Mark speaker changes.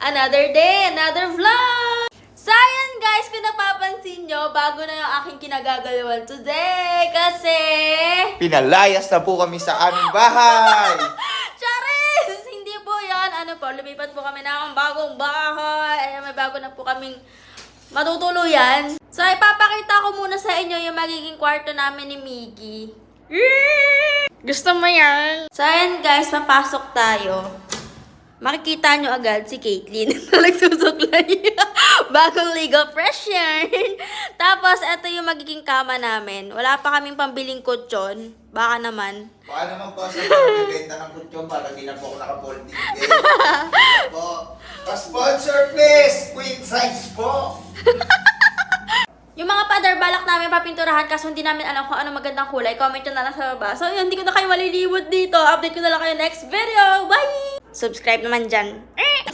Speaker 1: Another day, another vlog! So, ayan guys, kung napapansin nyo, bago na yung aking kinagagalawan today kasi...
Speaker 2: Pinalayas na po kami sa aming bahay!
Speaker 1: Charis! Hindi po yan. Ano po, lumipat po kami ng bagong bahay. Ayan, may bago na po kaming matutuluyan. So, ipapakita ko muna sa inyo yung magiging kwarto namin ni Miggy. Gusto mo yan? So, ayan guys, papasok tayo. Makikita nyo agad si Caitlyn na nagsusuklay. Bagong Liga Fresh yan. Tapos, ito yung magiging kama namin. Wala pa kaming pambiling kutsyon. Baka naman.
Speaker 2: Baka naman po sa mga bibenta ng kutsyon para di na po ako naka-folding game. Po. Pa-sponsor please! Queen size po!
Speaker 1: Yung mga pader, balak namin papinturahan kaso hindi namin alam kung ano magandang kulay. Comment nyo na lang sa baba. So, yun, hindi ko na kayo maliliwad dito. Update ko na lang kayo next video. Bye! Subscribe naman dyan.